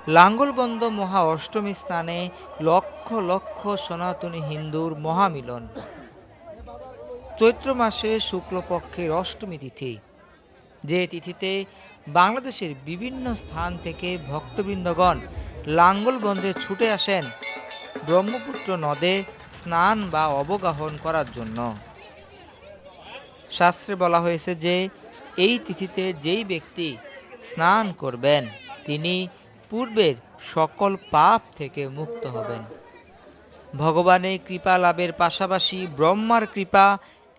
লাঙ্গলবন্দ মহা অষ্টমী স্নানে লক্ষ লক্ষ সনাতনী হিন্দুর মহামিলন। চৈত্র মাসে শুক্লপক্ষের অষ্টমী তিথি, যে তিথিতে বাংলাদেশের বিভিন্ন স্থান থেকে ভক্তবৃন্দগণ লাঙ্গলবন্দে ছুটে আসেন ব্রহ্মপুত্র নদে স্নান বা অবগাহন করার জন্য। শাস্ত্রে বলা হয়েছে যে এই তিথিতে যেই ব্যক্তি স্নান করবেন তিনি পূর্বের সকল পাপ থেকে মুক্ত হবেন। ভগবানের কৃপা লাভের পাশাপাশি ব্রহ্মার কৃপা,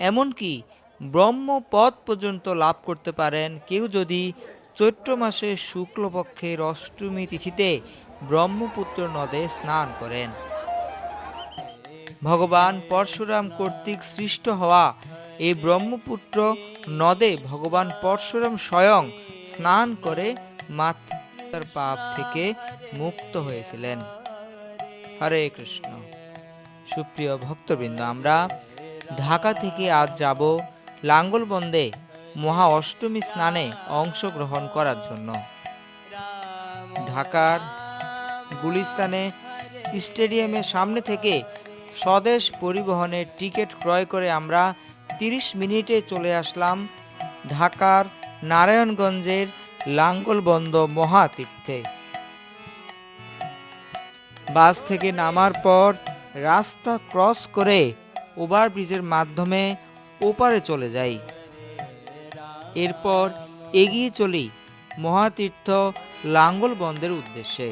এমনকি ব্রহ্মপদ পর্যন্ত লাভ করতে পারেন কেউ যদি চৈত্র মাসে শুক্লপক্ষের অষ্টমী তিথিতে ব্রহ্মপুত্র নদে স্নান করেন। ভগবান পরশুরাম কর্তৃক সৃষ্ট হওয়া এই ব্রহ্মপুত্র নদে ভগবান পরশুরাম স্বয়ং স্নান করে মাতৃর পাপ থেকে মুক্ত হয়েছিলেন। হরে কৃষ্ণ। সুপ্রিয় ভক্তবৃন্দ, আমরা ঢাকা থেকে আজ যাব লাঙ্গলবন্দে মহা অষ্টমী স্নানে অংশগ্রহণ করার জন্য। ঢাকার গুলিস্তানে স্টেডিয়ামের সামনে থেকে স্বদেশ পরিবহনের টিকিট ক্রয় করে আমরা ৩০ মিনিটে চলে আসলাম ঢাকার নারায়ণগঞ্জের লাঙ্গলবন্দ মহাতীর্থে। বাস থেকে নামার পর রাস্তা ক্রস করে ওভারব্রিজের মাধ্যমে ওপারে চলে যাই। এরপর এগিয়ে চলি মহাতীর্থ লাঙ্গলবন্দের উদ্দেশ্যে।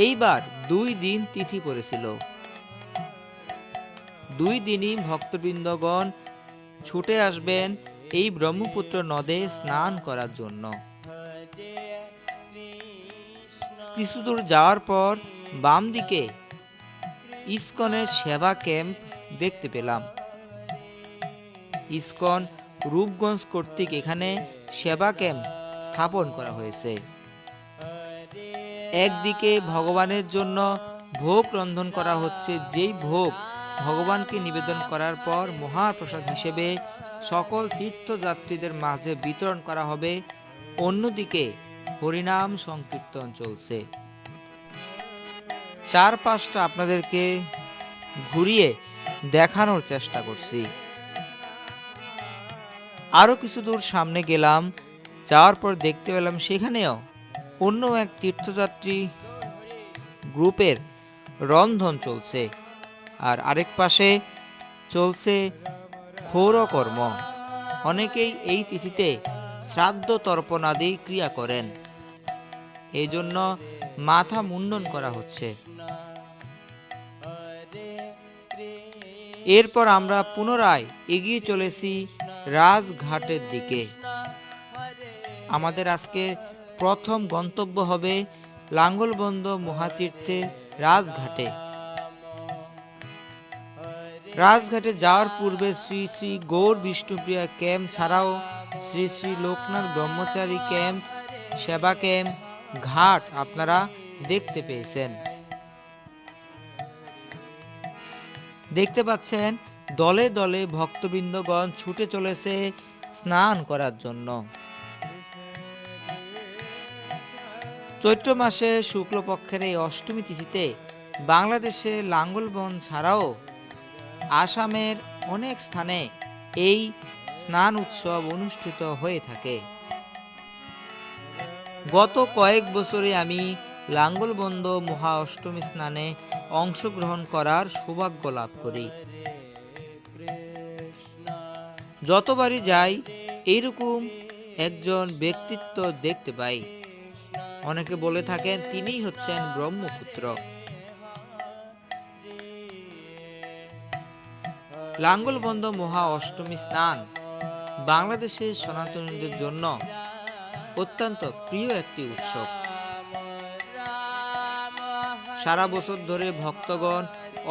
এইবার ২ দিন তিথি পড়েছিল। ২ দিনই ভক্তবৃন্দগণ ছুটে আসবেন এই ব্রহ্মপুত্র নদে স্নান করার জন্য। কিছু দূর যাওয়ার পর বাম দিকে ইসকনের সেবা ক্যাম্প দেখতে পেলাম। ইসকন রূপগঞ্জ কর্তৃক এখানে সেবা ক্যাম্প স্থাপন করা হয়েছে। একদিকে ভগবানের জন্য ভোগ রন্ধন করা হচ্ছে, যেই ভোগ ভগবানকে নিবেদন করার পর মহাপ্রসাদ হিসেবে সকল তীর্থযাত্রীদের মাঝে বিতরণ করা হবে। অন্যদিকে হরিনাম সংকীর্তন চলছে। চারপাশটা আপনাদেরকে ঘুরিয়ে দেখানোর চেষ্টা করছি। আরো কিছু দূর সামনে গেলাম, যাওয়ার পর দেখতে পেলাম সেখানেও অন্য এক তীর্থযাত্রী গ্রুপের রন্ধন চলছে, আর আরেক পাশে চলছে ক্ষৌরকর্ম। অনেকেই এই তিথিতে শ্রাদ্ধ তর্পণ আদি ক্রিয়া করেন, এই জন্য মাথা মুন্ডন করা হচ্ছে। এরপর আমরা পুনরায় এগিয়ে চলেছি রাজঘাটের দিকে। আমাদের আজকে প্রথম গন্তব্য হবে লাঙ্গলবন্দ মহাতীর্থের রাজঘাটে। রাজঘাটে যাওয়ার পূর্বে শ্রী শ্রী গৌর বিষ্ণুপ্রিয়া ক্যাম্প ছাড়াও শ্রী শ্রী লোকনাথ ব্রহ্মচারী ক্যাম্প, সেবা ক্যাম্প, ঘাট আপনারা দেখতে পেয়েছেন। দেখতে পাচ্ছেন দলে দলে ভক্তবৃন্দগণ ছুটে চলেছে স্নান করার জন্য। চৈত্র মাসে শুক্লপক্ষের এই অষ্টমী তিথিতে বাংলাদেশে লাঙ্গলবন্দ ছাড়াও আসামের অনেক স্থানে এই স্নান উৎসব অনুষ্ঠিত হয়ে থাকে। গত কয়েক বছরে আমি লাঙ্গলবন্দ মহা অষ্টমী স্নানে অংশগ্রহণ করার সৌভাগ্য লাভ করি। যতবারই যাই এইরকম একজন ব্যক্তিত্ব দেখতে পাই। অনেকে বলে থাকেন তিনিই হচ্ছেন ব্রহ্মপুত্র। লাঙ্গলবন্দ মহা অষ্টমী স্নান বাংলাদেশের সনাতনীদের জন্য অত্যন্ত প্রিয় একটি উৎসব। সারা বছর ধরে ভক্তগণ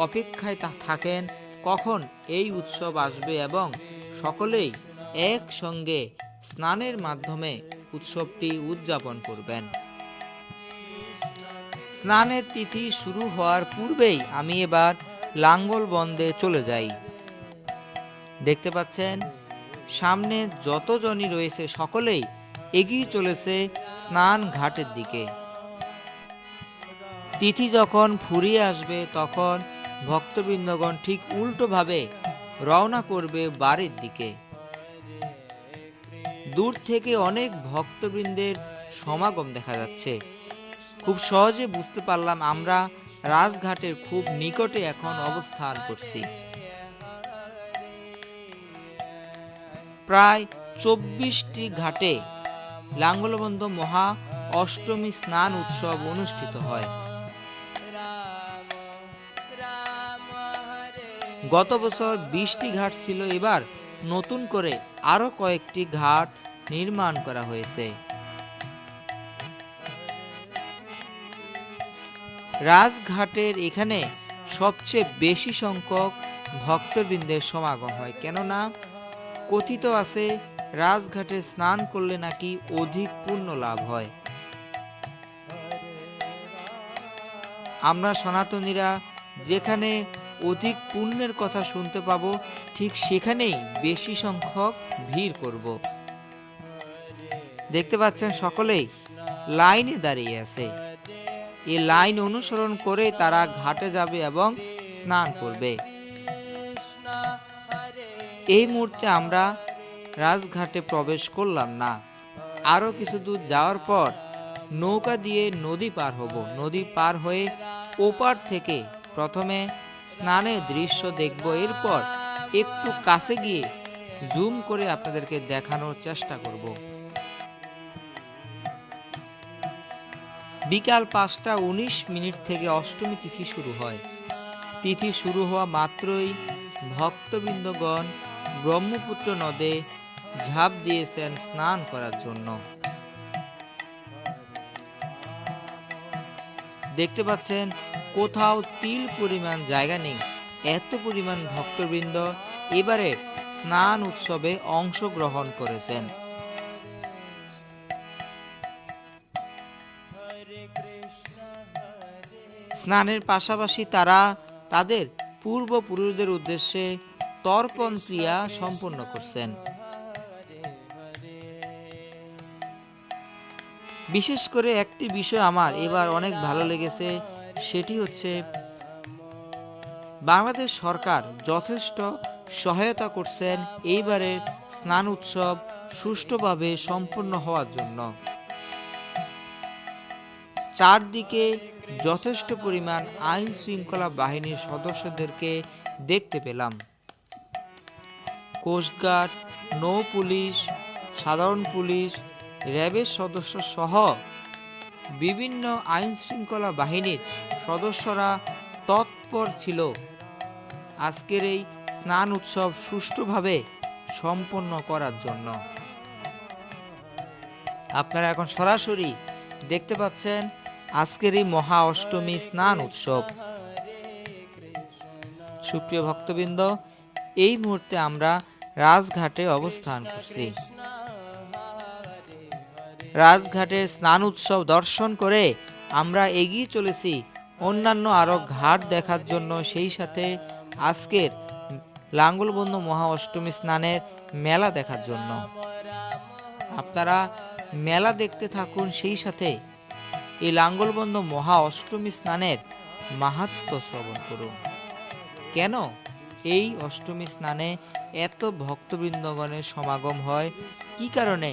অপেক্ষায় থাকেন কখন এই উৎসব আসবে এবং সকলেই একসঙ্গে স্নানের মাধ্যমে উৎসবটি উদযাপন করবেন। স্নানের তিথি শুরু হওয়ার পূর্বেই আমি এবার লাঙ্গলবন্দে চলে যাই। দেখতে পাচ্ছেন সামনে যতজনই রয়েছে সকলেই এগিয়ে চলেছে স্নান ঘাটের দিকে। তিথি যখন ফুরিয়ে আসবে তখন ভক্তবৃন্দগণ ঠিক উল্টোভাবে রওনা করবে বাড়ির দিকে। দূর থেকে অনেক ভক্তবৃন্দের সমাগম দেখা যাচ্ছে। খুব সহজে বুঝতে পারলাম আমরা রাজঘাটের খুব নিকটে এখন অবস্থান করছি। প্রায় 24টি ঘাটে লাঙ্গলবন্ধ মহা অষ্টমী স্নান উৎসব অনুষ্ঠিত হয়। গত বছর 20টি ঘাট ছিল, এবার নতুন করে আরো কয়েকটি ঘাট নির্মাণ করা হয়েছে। রাজঘাটের এখানে সবচেয়ে বেশি সংখ্যক ভক্তবৃন্দের সমাগম হয়, কেননা কথিত আছে রাজঘাটে স্নান করলে নাকি অধিক পুণ্য লাভ হয়। আমরা সনাতনীরা যেখানে অধিক পুণ্যের কথা শুনতে পাবো, ঠিক সেখানেই বেশি সংখ্যক ভিড় করব। দেখতে পাচ্ছেন সকলেই লাইনে দাঁড়িয়ে আছে। এই লাইন অনুসরণ করে তারা ঘাটে যাবে এবং স্নান করবে। এই মুহূর্তে আমরা রাজঘাটে প্রবেশ করলাম না। আরো কিছু দূর যাওয়ার পর নৌকা দিয়ে নদী পার হব। নদী পার হয়ে ওপার থেকে প্রথমে স্নানের দৃশ্য দেখব, এরপর একটু কাছে গিয়ে জুম করে আপনাদেরকে দেখানোর চেষ্টা করব। বিকাল 5টা 19 মিনিট থেকে অষ্টমী তিথি শুরু হয়। তিথি শুরু হওয়া মাত্রই ভক্তবৃন্দগণ ব্রহ্মপুত্র নদে ঝাঁপ দিয়েছেন স্নান করার জন্য। দেখতে পাচ্ছেন কোথাও তিল পরিমাণ জায়গা নেই, এত পরিমাণ ভক্তবৃন্দ এবারে স্নান উৎসবে অংশগ্রহণ করেছেন। স্নানের পাশাপাশি তারা তাদের পূর্বপুরুষদের উদ্দেশ্যে তর্পণ ক্রিয়া সম্পন্ন করছেন। বিশেষ করে একটি বিষয় আমার এবার অনেক ভালো লেগেছে, সেটি হচ্ছে বাংলাদেশ সরকার যথেষ্ট সহায়তা করছেন এইবারের স্নান উৎসব সুষ্ঠুভাবে সম্পন্ন হওয়ার জন্য। চারদিকে যথেষ্ট পরিমাণ আইন শৃঙ্খলা বাহিনীর সদস্যদেরকে দেখতে পেলাম। কোস্টগার্ড, নৌ পুলিশ, সাধারণ পুলিশ, র্যাবের সদস্য সহ বিভিন্ন আইন শৃঙ্খলা বাহিনীর সদস্যরা তৎপর ছিল আজকের এই স্নান উৎসব সুষ্ঠুভাবে সম্পন্ন করার জন্য। আপনারা এখন সরাসরি দেখতে পাচ্ছেন আজকের এই মহা অষ্টমী স্নান উৎসব। সুপ্রিয় ভক্তবৃন্দ, এই মুহূর্তে আমরা রাজঘাটে অবস্থান করছি। রাজঘাটের স্নান উৎসব দর্শন করে আমরা এগিয়ে চলেছি অন্যান্য আরো ঘাট দেখার জন্য, সেই সাথে আজকের লাঙ্গলবন্ধ মহা অষ্টমী স্নানের মেলা দেখার জন্য। আপনারা মেলা দেখতে থাকুন, সেই সাথে এই লাঙ্গলবন্ধ মহা অষ্টমী স্নানের মাহাত্ম্য শ্রবণ করুন। কেন এই অষ্টমী স্নানে এত ভক্তবৃন্দগণের সমাগম হয়, কি কারণে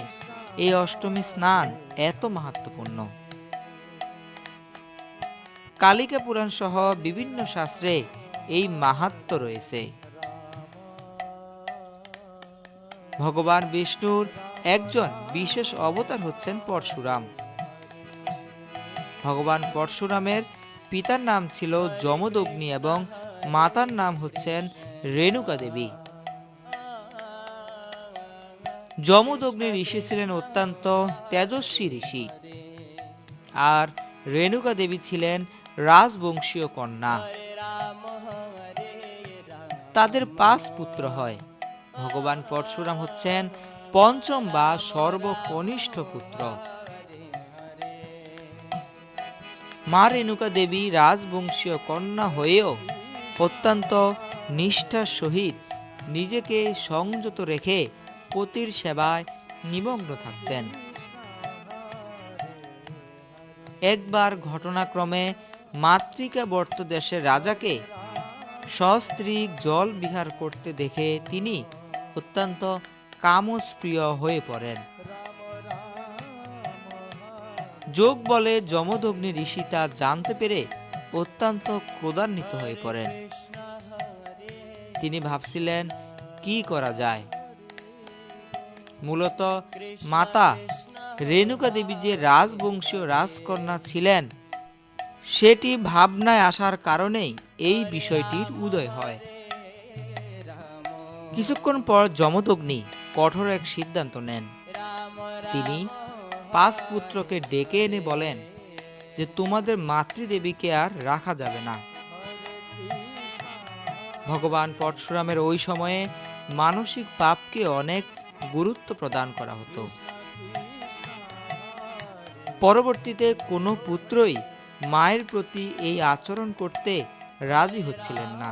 এই অষ্টমী স্নান এত মাহাত্ম্যপূর্ণ? কালিকা পুরাণ সহ বিভিন্ন শাস্ত্রে এই মাহাত্ম্য রয়েছে। ভগবান বিষ্ণুর একজন বিশেষ অবতার হচ্ছেন পরশুরাম। ভগবান পরশুরামের পিতার নাম ছিল যমদগ্নি এবং মাতার নাম হচ্ছেন রেণুকা দেবী। যমদগ্নি ঋষি ছিলেন অত্যন্ত তেজস্বী ঋষি, আর রেণুকা দেবী ছিলেন রাজবংশীয় কন্যা। তাদের 5 পুত্র হয়। ভগবান পরশুরাম হচ্ছেন পঞ্চম বা সর্বকনিষ্ঠ পুত্র। মা রেণুকা দেবী রাজবংশীয় কন্যা হয়েও অত্যন্ত নিষ্ঠার সহিত নিজেকে সংযত রেখে পতির সেবায় নিমগ্ন থাকতেন। একবার ঘটনাক্রমে মাতৃকাবর্ত দেশের রাজাকে সস্ত্রীক জল বিহার করতে দেখে তিনি অত্যন্ত কামস্প্রিয় হয়ে পড়েন। যোগ বলে যমদগ্নি ঋষি তা জানতে পেরে অত্যন্ত ক্রোধান্বিত হয়ে পড়েন। তিনি ভাবছিলেন কি করা যায়। মূলত মাতা রেণুকা দেবী যে রাজবংশীয় রাজকন্যা ছিলেন সেটি ভাবনায় আসার কারণেই এই বিষয়টির উদয় হয়। কিছুক্ষণ পর যমদগ্নি কঠোর এক সিদ্ধান্ত নেন। তিনি 5 পুত্রকে ডেকে এনে বলেন যে তোমাদের মাতৃদেবীকে আর রাখা যাবে না। ভগবান পরশুরামের ওই সময়ে মানসিক পাপকে অনেক গুরুত্ব প্রদান করা হতো। পরবর্তীতে কোনো পুত্রই মায়ের প্রতি এই আচরণ করতে রাজি হচ্ছিলেন না।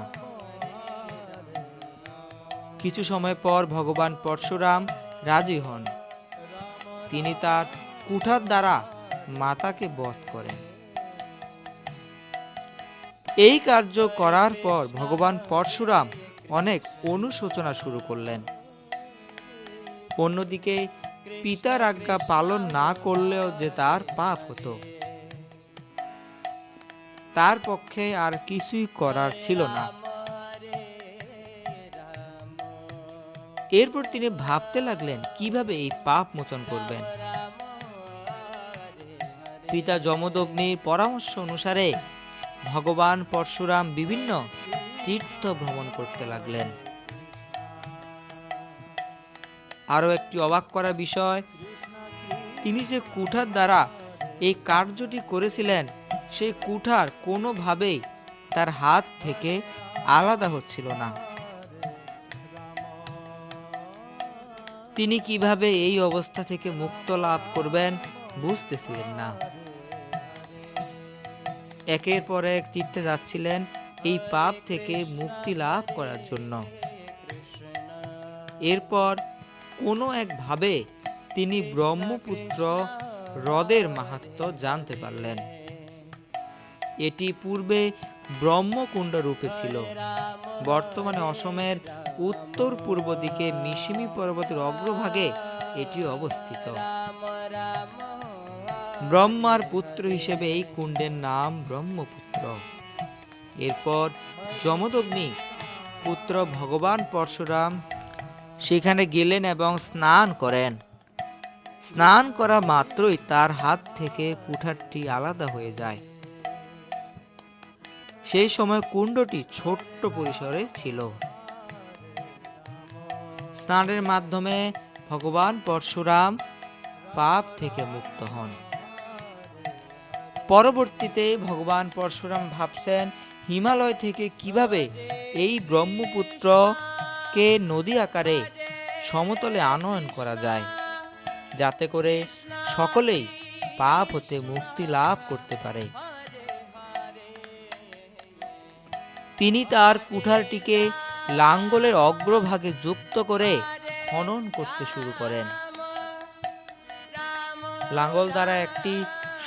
কিছু সময় পর ভগবান পরশুরাম রাজি হন। তিনি তার কুঠার দ্বারা মাতাকে বধ করেন। এই কার্য করার পর ভগবান পরশুরাম অনেক অনুশোচনা শুরু করলেন। অন্যদিকে পিতার আজ্ঞা পালন না করলেও যে তার পাপ হতো, তার পক্ষে আর কিছুই করার ছিল না। এরপর তিনি ভাবতে লাগলেন কিভাবে এই পাপ মোচন করবেন। পিতা যমদগ্নির পরামর্শ অনুসারে ভগবান পরশুরাম বিভিন্ন তীর্থ ভ্রমণ করতে লাগলেন। আরও একটি অবাক করা বিষয়, তিনি যে কুঠার দ্বারা এই কার্যটি করেছিলেন সেই কুঠার কোনোভাবেই তার হাত থেকে আলাদা হচ্ছিল না। তিনি কিভাবে এই অবস্থা থেকে মুক্ত লাভ করবেন বুঝতেছিলেন না। একের পর এক তীর্থে যাচ্ছিলেন এই পাপ থেকে মুক্তি লাভ করার জন্য। এরপর কোনো একভাবে তিনি ব্রহ্মপুত্র হ্রদের মাহাত্ম্য জানতে পারলেন। এটি পূর্বে ব্রহ্মকুণ্ড রূপে ছিল। বর্তমানে অসমের উত্তর পূর্ব দিকে মিশিমি পর্বতের অগ্রভাগে এটি অবস্থিত। ব্রহ্মার পুত্র হিসেবে এই কুণ্ডের নাম ব্রহ্মপুত্র। এরপর যমদগ্নি পুত্র ভগবান পরশুরাম সেখানে গেলেন এবং স্নান করেন। স্নান করা মাত্রই তার হাত থেকে কুঠারটি আলাদা হয়ে যায়। সেই সময় কুণ্ডটি ছোট্ট পরিসরে ছিল। স্নানের মাধ্যমে ভগবান পরশুরাম পাপ থেকে মুক্ত হন। পরবর্তীতে ভগবান পরশুরাম ভাবছেন হিমালয় থেকে কিভাবে এই ব্রহ্মপুত্রকে নদী আকারে সমতলে আনয়ন করা যায়, যাতে করে সকলেই পাপ হতে মুক্তি লাভ করতে পারে। তিনি তার কুঠারটিকে লাঙ্গলের অগ্রভাগে যুক্ত করে খনন করতে শুরু করেন। লাঙ্গল দ্বারা একটি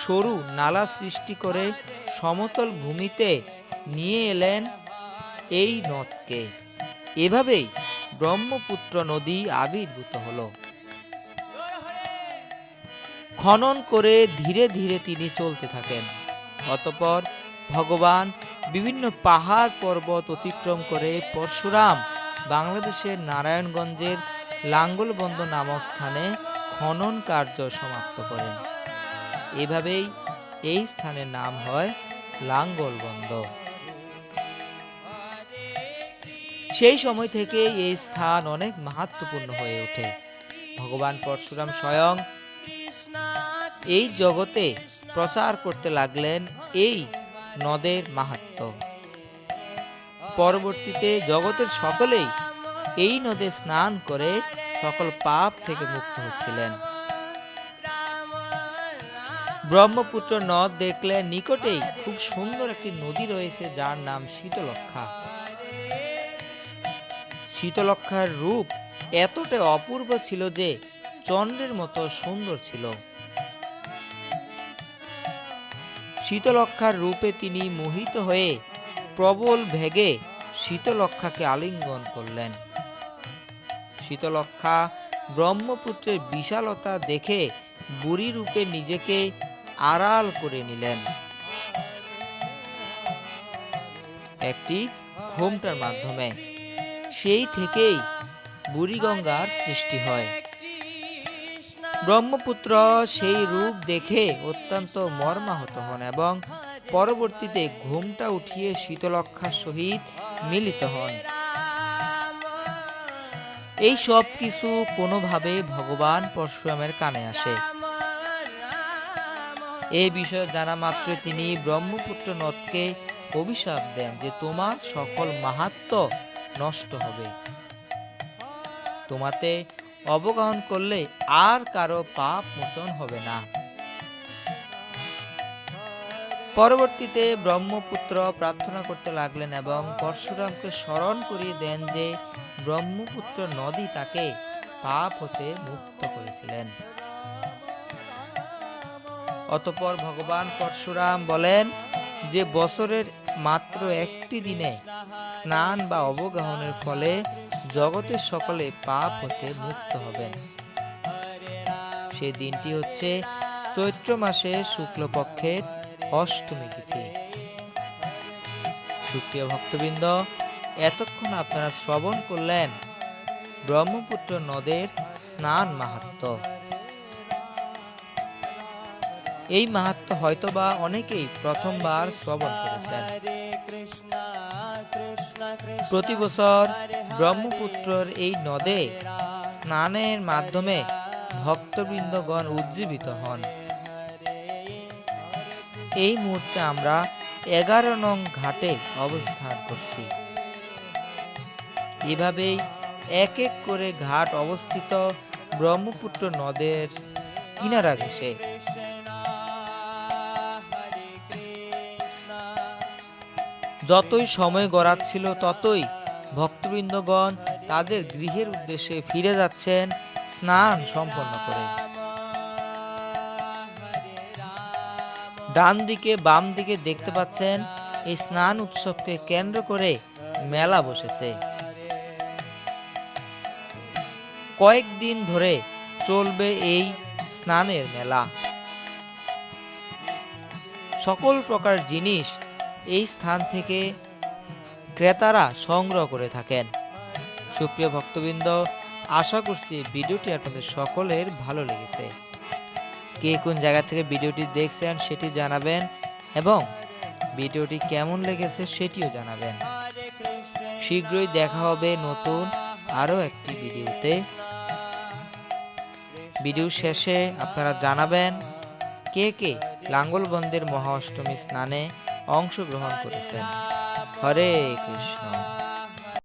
সরু নালা সৃষ্টি করে সমতল ভূমিতে নিয়ে এলেন এই নদকে। এভাবেই ব্রহ্মপুত্র নদী আবির্ভূত হল। খনন করে ধীরে ধীরে তিনি চলতে থাকেন। অতঃপর ভগবান বিভিন্ন পাহাড় পর্বত অতিক্রম করে পরশুরাম বাংলাদেশের নারায়ণগঞ্জের লাঙ্গলবন্দ নামক স্থানে খনন কার্য সমাপ্ত করেন। এভাবেই এই স্থানের নাম হয় লাঙ্গলবন্দ। সেই সময় থেকে এই স্থান অনেক মাহাত্ম্যপূর্ণ হয়ে ওঠে। ভগবান পরশুরাম স্বয়ং এই জগতে প্রচার করতে লাগলেন এই নদের মাহাত্ম্য। পরবর্তীতে জগতের সকলেই এই নদে স্নান করে সকল পাপ থেকে মুক্ত হচ্ছিলেন। ব্রহ্মপুত্র নদ দেখলে নিকটেই খুব সুন্দর একটি নদী রয়েছে যার নাম শীতলক্ষা। শীতলক্ষার রূপ এতটাই অপূর্ব ছিল যে চন্দ্রের মতো সুন্দর ছিল। শীতলক্ষার রূপে তিনি মোহিত হয়ে প্রবল বেগে শীতলক্ষাকে আলিঙ্গন করলেন। শীতলক্ষা ব্রহ্মপুত্রের বিশালতা দেখে বুড়ি রূপে নিজেকে আড়াল করে নিলেন একটি ঘোমটার মাধ্যমে। সেই থেকেই বুড়িগঙ্গার সৃষ্টি হয়। ব্রহ্মপুত্র সেই রূপ দেখে অত্যন্ত মর্মাহত হন এবং পরবর্তীতে ঘোমটা উঠিয়ে শীতলক্ষার সহিত মিলিত হন। এই সব কিছু কোনোভাবে ভগবান পরশুরামের কানে আসে। এই বিষয়ে জানা মাত্র তিনি ব্রহ্মপুত্র নদকে অভিশাপ দেন যে তোমার সকল মাহাত্ম্য নষ্ট হবে, তোমাতে অবগাহন করলে আর কারো পাপ মোচন হবে না। পরবর্তীতে ব্রহ্মপুত্র প্রার্থনা করতে লাগলেন এবং পরশুরামকে স্মরণ করিয়ে দেন যে ব্রহ্মপুত্র নদী তাকে পাপ হতে মুক্ত করেছিলেন। অতঃপর ভগবান পরশুরাম বলেন যে বছরের মাত্র একটি দিনে স্নান বা অবগাহনের ফলে জগতের সকলে পাপ হতে মুক্ত হবেন। সেই দিনটি হচ্ছে চৈত্র মাসে শুক্লপক্ষের অষ্টমী তিথি। সুপ্রিয় ভক্তবৃন্দ, এতক্ষণ আপনারা শ্রবণ করলেন ব্রহ্মপুত্র নদের স্নান মাহাত্ম্য। এই মাহাত্ম্য হয়তোবা অনেকেই প্রথমবার শ্রবণ করেছেন। প্রতি বছর ব্রহ্মপুত্রের এই নদে স্নানের মাধ্যমে ভক্তবৃন্দগণ উজ্জীবিত হন। এই মুহূর্তে আমরা 11 নং ঘাটে অবস্থান করছি। এভাবেই এক এক করে ঘাট অবস্থিত ব্রহ্মপুত্র নদের কিনারা ঘেঁষে। যতই সময় গড়াচ্ছিল ততই ভক্তবৃন্দগণ তাদের গৃহের উদ্দেশ্যে ফিরে যাচ্ছেন স্নান সম্পন্ন করে। ডান দিকে বাম দিকে দেখতে পাচ্ছেন এই স্নান উৎসবকে কেন্দ্র করে মেলা বসেছে। কয়েকদিন ধরে চলবে এই স্নানের মেলা। সকল প্রকার জিনিস এই স্থান থেকে ক্রেতারা সংগ্রহ করে থাকেন। সুপ্রিয় ভক্তবৃন্দ, আশা করছি ভিডিওটি আপনাদের সকলের ভালো লেগেছে। কে কোন জায়গা থেকে ভিডিওটি দেখছেন সেটি জানাবেন এবং ভিডিওটি কেমন লেগেছে সেটিও জানাবেন। শীঘ্রই দেখা হবে নতুন আরও একটি ভিডিওতে। ভিডিও শেষে আপনারা জানাবেন কে কে লাঙ্গলবন্দের মহা অষ্টমী স্নানে অংশগ্রহণ করেছেন। হরে কৃষ্ণ।